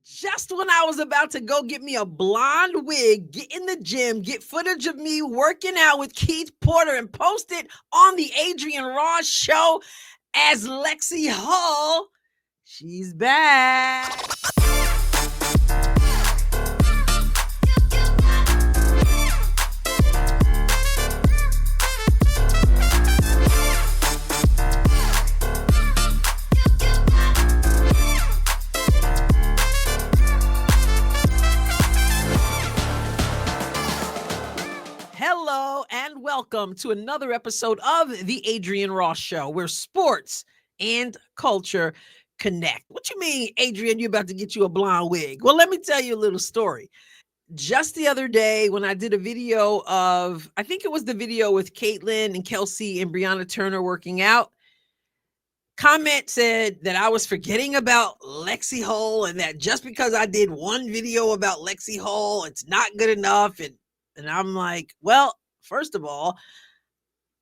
Just when I was about to go get me a blonde wig, get in the gym, get footage of me working out with Keith Porter and post it on the Adrienne Ross show as Lexie Hull, she's back. Hello and welcome to another episode of the Adrienne Ross Show, where sports and culture connect. What you mean, Adrienne, you're about to get you a blonde wig? Well, let me tell you a little story. Just the other day when I did a video of, I think it was the video with Caitlin and Kelsey and Brianna Turner working out, comment said that I was forgetting about Lexie Hull and that just because I did one video about Lexie Hull, it's not good enough. And I'm like, well, first of all,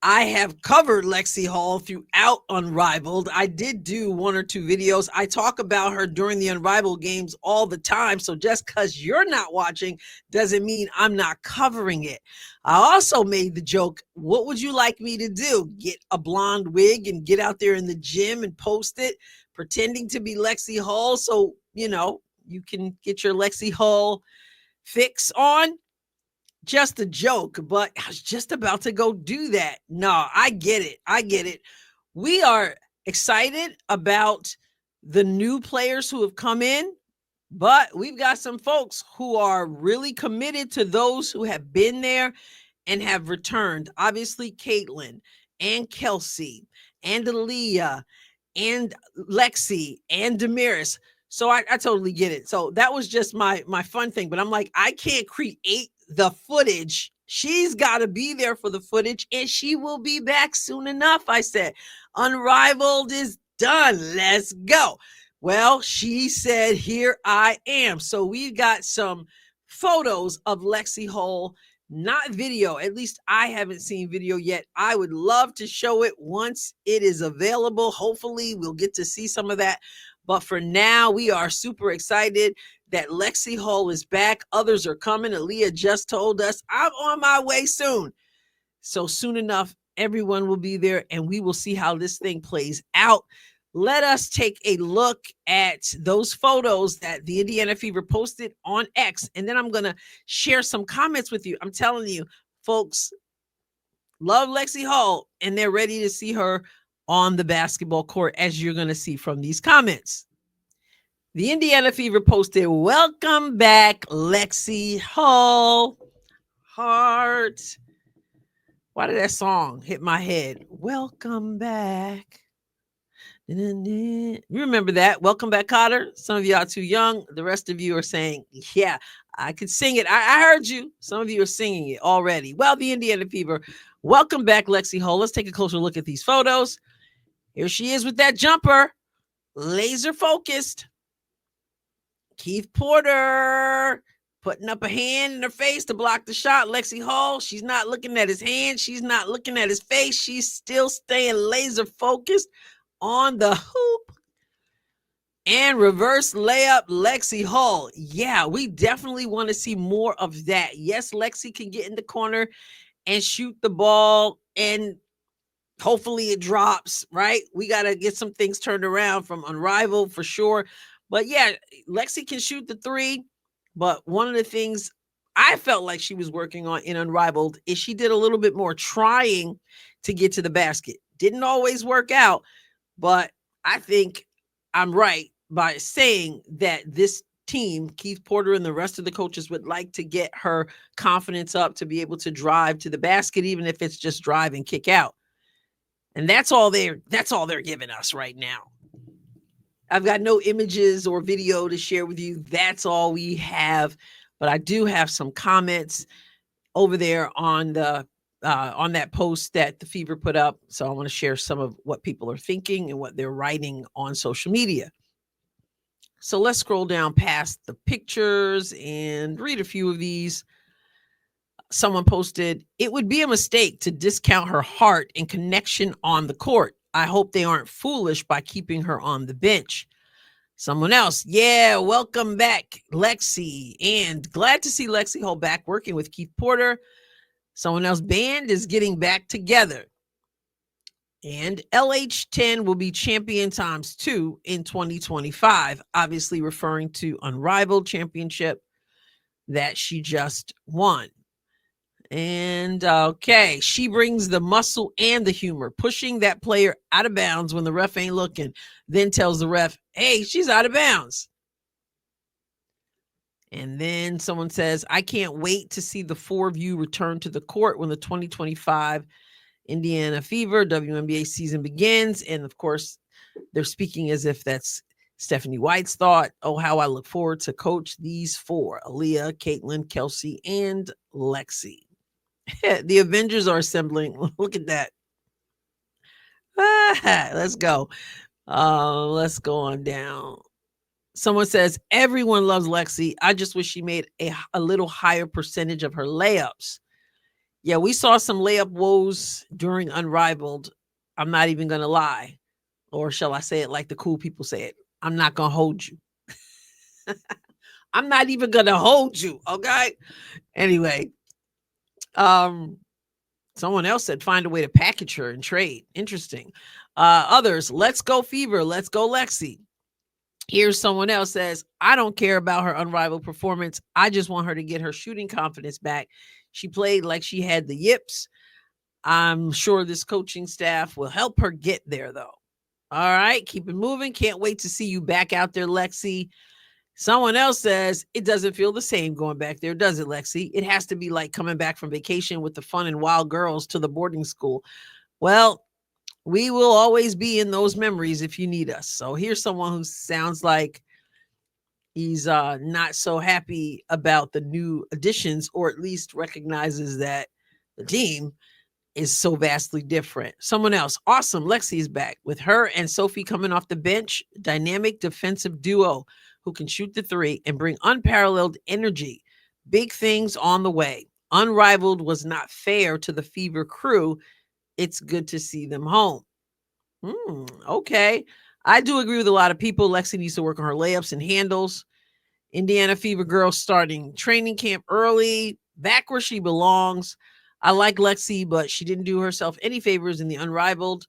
I have covered Lexie Hull throughout Unrivaled. I did do one or two videos. I talk about her during the Unrivaled games all the time. So just because you're not watching doesn't mean I'm not covering it. I also made the joke, what would you like me to do? Get a blonde wig and get out there in the gym and post it, pretending to be Lexie Hull so, you can get your Lexie Hull fix on? Just a joke, but I was just about to go do that. No, I get it. We are excited about the new players who have come in, but we've got some folks who are really committed to those who have been there and have returned. Obviously, Caitlin and Kelsey and Aaliyah and Lexie and Damaris. So I totally get it. So that was just my fun thing. But I'm like, I can't create the footage. She's got to be there for the footage, and she will be back soon enough. I said, Unrivaled is done. Let's go. Well, she said, here I am. So we've got some photos of Lexie Hull, not video. At least I haven't seen video yet. I would love to show it once it is available. Hopefully we'll get to see some of that. But for now, we are super excited that Lexie Hull is back. Others are coming. Aaliyah just told us, I'm on my way soon. So soon enough, everyone will be there and we will see how this thing plays out. Let us take a look at those photos that the Indiana Fever posted on X. And then I'm going to share some comments with you. I'm telling you, folks love Lexie Hull and they're ready to see her on the basketball court, as you're going to see from these comments. The Indiana Fever posted, welcome back, Lexie Hull. Heart. Why did that song hit my head? Welcome back. You remember that? Welcome back, Cotter. Some of you are too young. The rest of you are saying, yeah, I could sing it. I heard you. Some of you are singing it already. Well, the Indiana Fever, welcome back, Lexie Hull. Let's take a closer look at these photos. Here she is with that jumper, laser focused. Keith Porter putting up a hand in her face to block the shot. Lexie Hull, she's not looking at his hand. She's not looking at his face. She's still staying laser focused on the hoop. And reverse layup, Lexie Hull. Yeah, we definitely want to see more of that. Yes, Lexie can get in the corner and shoot the ball, and hopefully it drops, right? We got to get some things turned around from Unrivaled for sure. But yeah, Lexie can shoot the three. But one of the things I felt like she was working on in Unrivaled is she did a little bit more trying to get to the basket. Didn't always work out, but I think I'm right by saying that this team, Keith Porter and the rest of the coaches, would like to get her confidence up to be able to drive to the basket, even if it's just drive and kick out. And that's all they're giving us right now. I've got no images or video to share with you. That's all we have. But I do have some comments over there on the on that post that the Fever put up. So I want to share some of what people are thinking and what they're writing on social media. So let's scroll down past the pictures and read a few of these. Someone posted, it would be a mistake to discount her heart and connection on the court. I hope they aren't foolish by keeping her on the bench. Someone else. Yeah, welcome back, Lexie. And glad to see Lexie Hull back working with Keith Porter. Someone else, band is getting back together. And LH10 will be champion times 2 in 2025, obviously referring to Unrivaled Championship that she just won. And okay, she brings the muscle and the humor, pushing that player out of bounds when the ref ain't looking, then tells the ref, hey, she's out of bounds. And then someone says, I can't wait to see the 4 of you return to the court when the 2025 Indiana Fever WNBA season begins. And of course, they're speaking as if that's Stephanie White's thought. Oh, how I look forward to coach these 4, Aaliyah, Caitlin, Kelsey, and Lexie. The Avengers are assembling. Look at that. Let's go. Let's go on down. Someone says, everyone loves Lexie. I just wish she made a little higher percentage of her layups. Yeah, we saw some layup woes during Unrivaled. I'm not even going to lie. Or shall I say it like the cool people say it? I'm not going to hold you. I'm not even going to hold you. Okay. Anyway, someone else said find a way to package her and trade. Interesting. Others, let's go Fever. Let's go Lexie. Here's someone else says, I don't care about her unrivaled performance. I just want her to get her shooting confidence back. She played like she had the yips. I'm sure this coaching staff will help her get there, though. All right, keep it moving. Can't wait to see you back out there, Lexie. Someone else says, it doesn't feel the same going back there, does it, Lexie? It has to be like coming back from vacation with the fun and wild girls to the boarding school. Well, we will always be in those memories if you need us. So here's someone who sounds like he's not so happy about the new additions, or at least recognizes that the team is so vastly different. Someone else, awesome. Lexie is back with her and Sophie coming off the bench. Dynamic defensive duo who can shoot the 3 and bring unparalleled energy. Big things on the way. Unrivaled was not fair to the Fever crew. It's good to see them home. Okay. I do agree with a lot of people. Lexie needs to work on her layups and handles. Indiana Fever girls starting training camp early, back where she belongs. I like Lexie, but she didn't do herself any favors in the Unrivaled.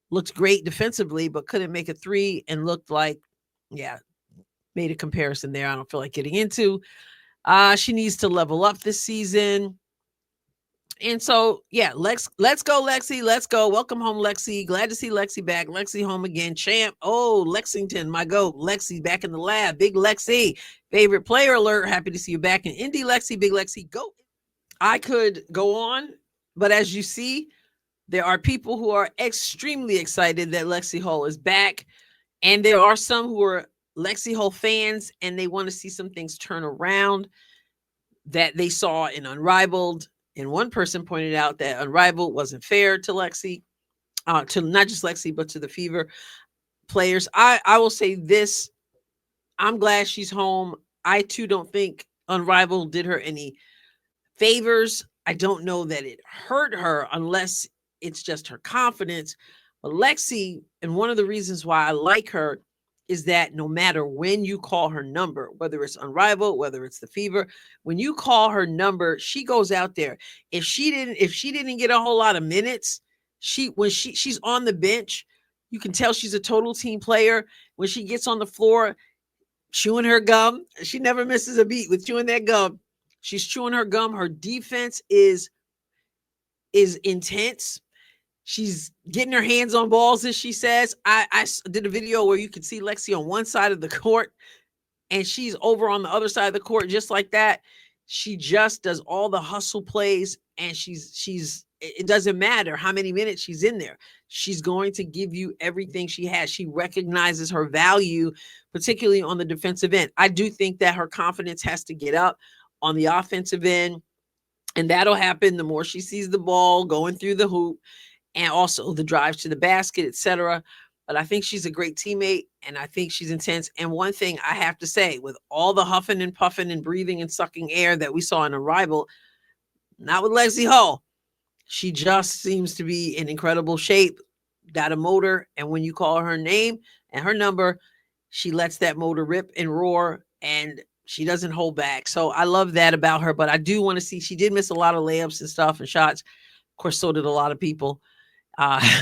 Looked great defensively, but couldn't make a 3 and looked like, yeah, made a comparison there I don't feel like getting into. She needs to level up this season. And so, yeah, let's go, Lexie. Let's go. Welcome home, Lexie. Glad to see Lexie back. Lexie home again. Champ. Oh, Lexington, my goat. Lexie back in the lab. Big Lexie. Favorite player alert. Happy to see you back in Indy, Lexie. Big Lexie. Go. I could go on, but as you see, there are people who are extremely excited that Lexie Hull is back. And there are some who are Lexie Hull fans and they want to see some things turn around that they saw in Unrivaled. And one person pointed out that Unrivaled wasn't fair to Lexie, to not just Lexie, but to the Fever players. I will say this. I'm glad she's home. I too don't think Unrivaled did her any favors. I don't know that it hurt her unless it's just her confidence. But Lexie, and one of the reasons why I like her is that no matter when you call her number, whether it's Unrivaled, whether it's the Fever, when you call her number, she goes out there. If she didn't get a whole lot of minutes, she's on the bench, you can tell she's a total team player. When she gets on the floor, chewing her gum, she never misses a beat with chewing that gum. She's chewing her gum. Her defense is intense. She's getting her hands on balls, as she says. I did a video where you could see Lexie on one side of the court and she's over on the other side of the court just like that. She just does all the hustle plays, and it doesn't matter how many minutes she's in there. She's going to give you everything she has. She recognizes her value, particularly on the defensive end. I do think that her confidence has to get up on the offensive end, and that'll happen the more she sees the ball going through the hoop, and also the drives to the basket, etc. But I think she's a great teammate, and I think she's intense. And one thing I have to say, with all the huffing and puffing and breathing and sucking air that we saw in Arrival, not with Lexie Hull, she just seems to be in incredible shape, got a motor, and when you call her name and her number, She lets that motor rip and roar, and she doesn't hold back. So I love that about her. But I do want to see, she did miss a lot of layups and stuff and shots. Of course, so did a lot of people.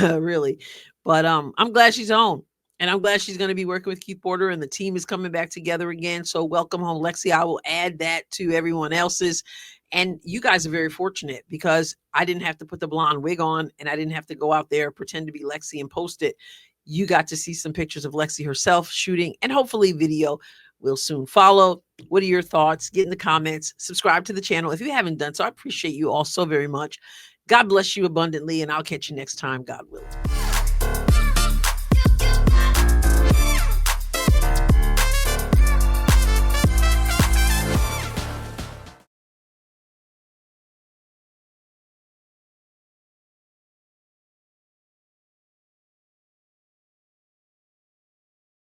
Really. But I'm glad she's home. And I'm glad she's going to be working with Keith Porter, and the team is coming back together again. So welcome home, Lexie. I will add that to everyone else's. And you guys are very fortunate because I didn't have to put the blonde wig on, and I didn't have to go out there, pretend to be Lexie and post it. You got to see some pictures of Lexie herself shooting, and hopefully video will soon follow. What are your thoughts? Get in the comments, subscribe to the channel if you haven't done so. I appreciate you all so very much. God bless you abundantly, and I'll catch you next time, God willing.